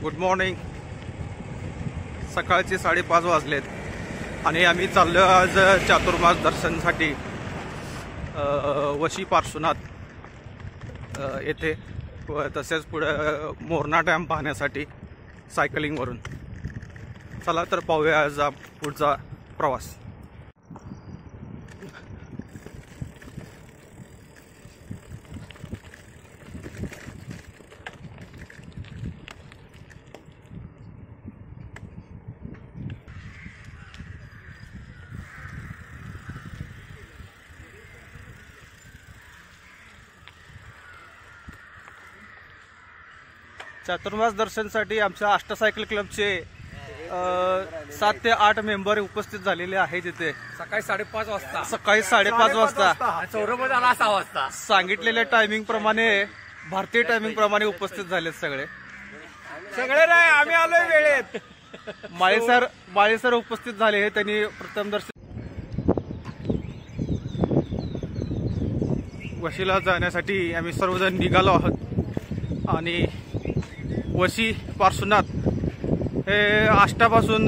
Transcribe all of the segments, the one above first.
Good morning. सकाळचे 5:30 वाजलेत आणि आम्ही चाललो आज चातुर्मास दर्शनासाठी वशी पार्श्वनाथ येथे व तसेच पुढे मोरणा डॅम पाहण्यासाठी सायकलिंगवरून. चला तर पाहूया आज पुढचा प्रवास. चातुर्मास दर्शनसाठी आमच्या अष्टसायकल क्लबचे 7 ते 8 मेंबर उपस्थित झालेले आहेत. तिथे सकाळी 5:30 वाजता सौरभ आला 6 वाजता सांगितलेल्या टायमिंग प्रमाणे भारतीय टायमिंग प्रमाणे उपस्थित झालेत सगळे नाही, आम्ही आलोय वेळेत. माळे सर उपस्थित झाले. त्यांनी प्रथम दर्शन वशीला जाण्यासाठी आम्ही सर्वजण निघालो आहोत आणि वशी पार्श्वनाथ हे आष्टापासून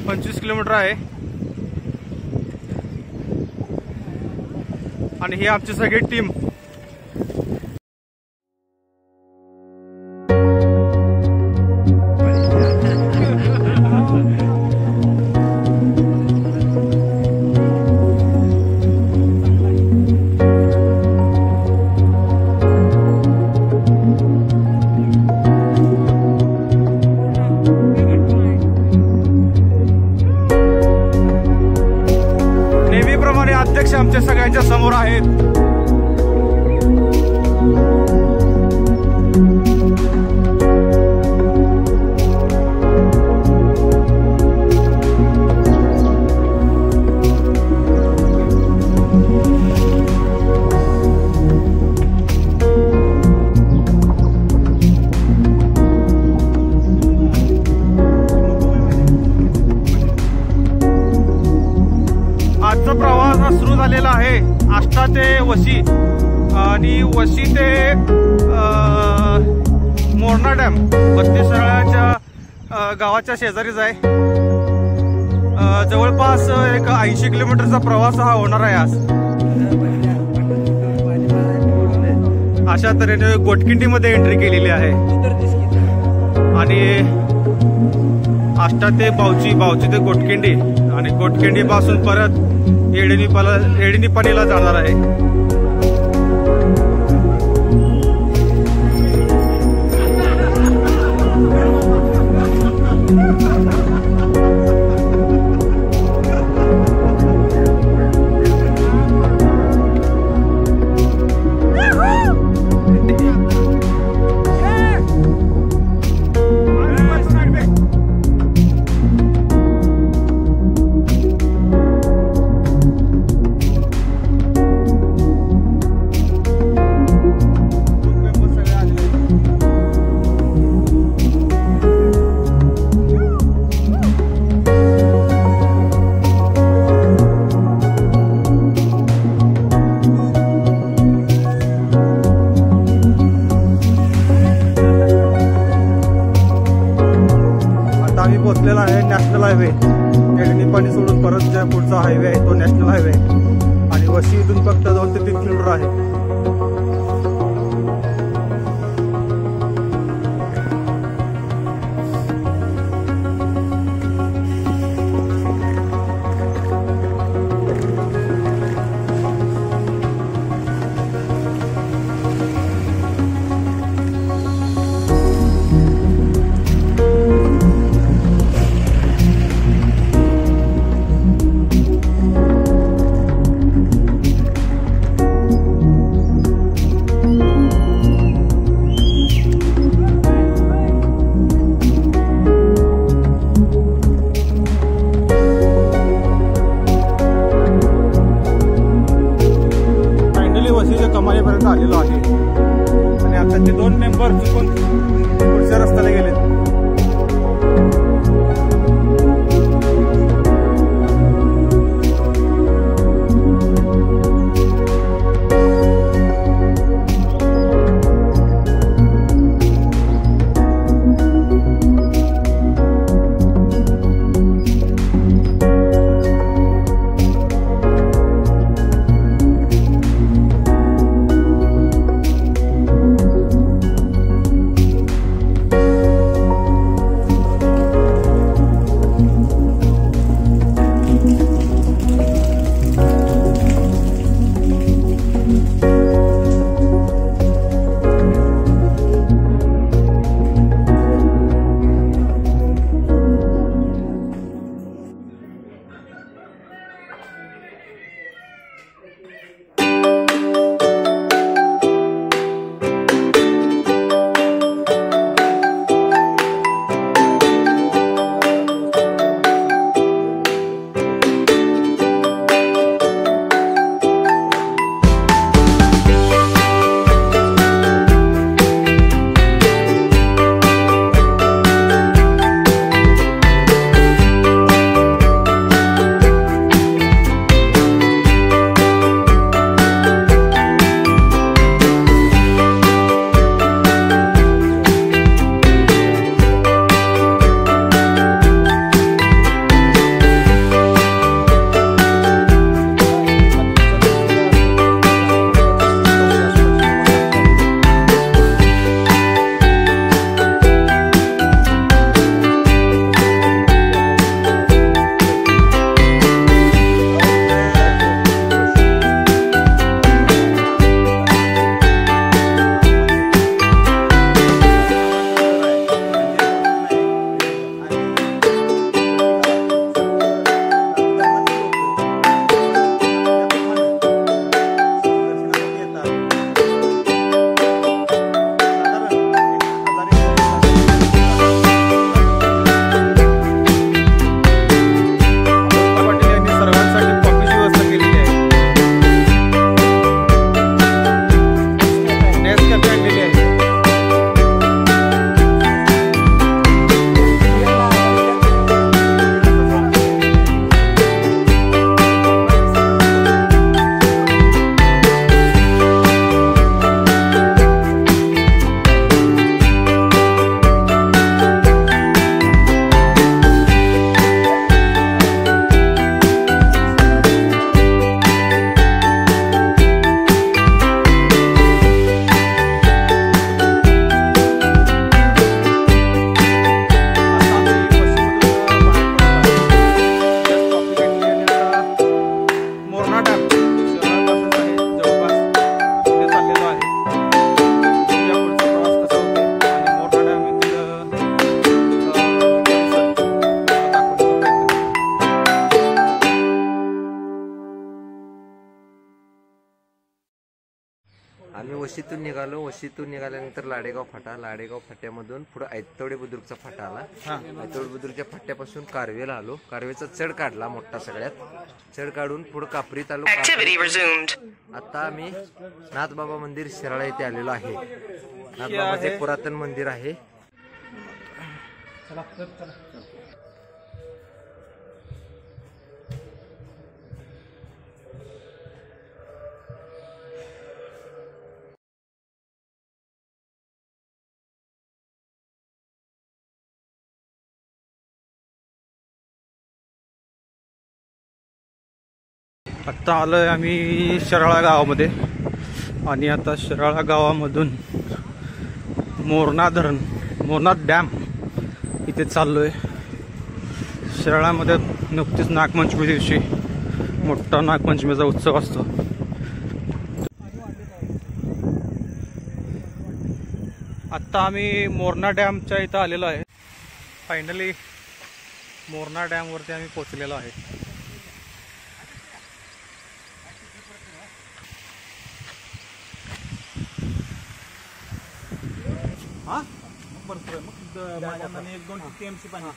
25 किलोमीटर आहे आणि ही आमची सगळी टीम. अध्यक्ष आमच्या सगळ्यांच्या समोर आहेत. आजचा प्रवास सुरू झालेला आहे आष्टा ते वशी आणि वशी ते मोरणा डॅम 32 सरळाच्या गावाच्या शेजारीच आहे. जवळपास एक 80 किलोमीटरचा प्रवास हा होणार आहे आज. अशा तऱ्हेने गोटकिंडीमध्ये एंट्री केलेली आहे आणि आष्टा ते बावची ते गोटकिंडी आणि गोटकिंडी पासून परत येडीनिपाणीला जाणार आहे. आम्ही पोहोचलेला आहे नॅशनल हायवे. येडीनिपाणी सोडून परत ज्या पुढचा हायवे आहे तो नॅशनल हायवे आणि वशी इथून फक्त 2 ते 3 किलोमीटर आहे. कमानीपर्यंत आलेलो आहे आणि आता ते 2 मेंबर चुकून पुढच्या रस्त्याला गेलेत. वशीतून निघालो. वशीतून निघाल्यानंतर लाडेगाव फाटा, लाडेगाव फाट्यामधून पुढे ऐतवडे बुद्रुकचा फाटा आला. ऐतवडे बुद्रुकच्या फाट्यापासून कारवेला आलो. कारवेचा चढ काढला मोठा सगळ्यात. चढ काढून पुढे कापरीत आलो. आता आम्ही नाथबाबा मंदिर शिराळा येथे आलेलो आहे. नाथबाबाचे पुरातन मंदिर आहे. आत्ता आलोय आम्ही शिराळा गावामध्ये आणि आता शिराळा गावामधून मोरणा धरण, मोरणा डॅम इथे चाललोय. शिराळामध्ये नुकतीच नागपंचमी दिवशी मोठा नागपंचमीचा उत्सव असतो. आत्ता आम्ही मोरणा डॅमच्या इथं आलेलो आहे. फायनली मोरणा डॅमवरती आम्ही पोहोचलेलो आहे. हा बरं मग 1-2 TMC पाणी.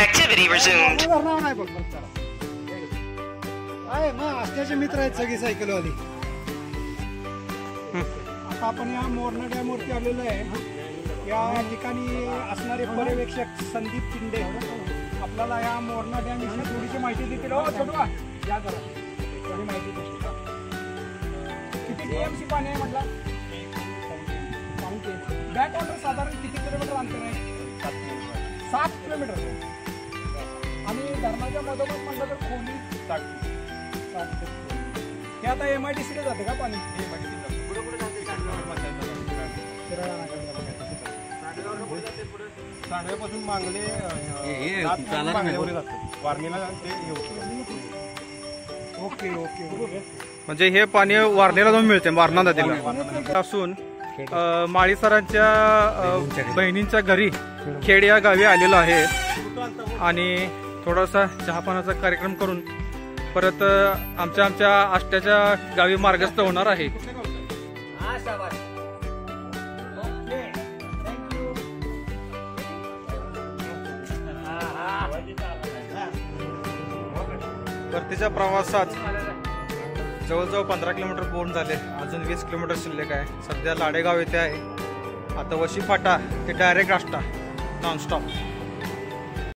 Activity resumed. असल्याचे मित्र आहेत सगळी सायकलवाली. आता आपण या मोरणा डॅम वरती आलेलो आहे. या ठिकाणी असणारे पर्यवेक्षक संदीप पिंडे आपल्याला या मोरणा डॅम विषयी थोडीशी माहिती देतील. या जरा थोडी माहिती देतील. किती TMC पाणी आहे म्हटलं? बॅक वॉटर साधारण किती किलोमीटर अंतर आहे? 7 किलोमीटर. आणि धरणाच्या मधोमध म्हटलं तर खोली 60. हे आता MIDC जाते का पाणी? साडव्यापासून मांगले वारणीला ओके ओके. म्हणजे हे पाणी वारणीला जाऊन मिळते, वारणा नदीला असून माळी सरांच्या बहिणींच्या घरी खेड या गावी आलेलो आहे आणि थोडासा चहापानाचा कार्यक्रम करून परत आमच्या आष्ट्याच्या गावी मार्गस्थ होणार आहे. परतीच्या प्रवासात जवळजवळ 15 किलोमीटर पूर्ण झाले. अजून 20 किलोमीटर शिल्लक आहे. सध्या लाडेगाव येथे आहे. आता वशी फाटा ते डायरेक्ट आष्टा नॉनस्टॉप.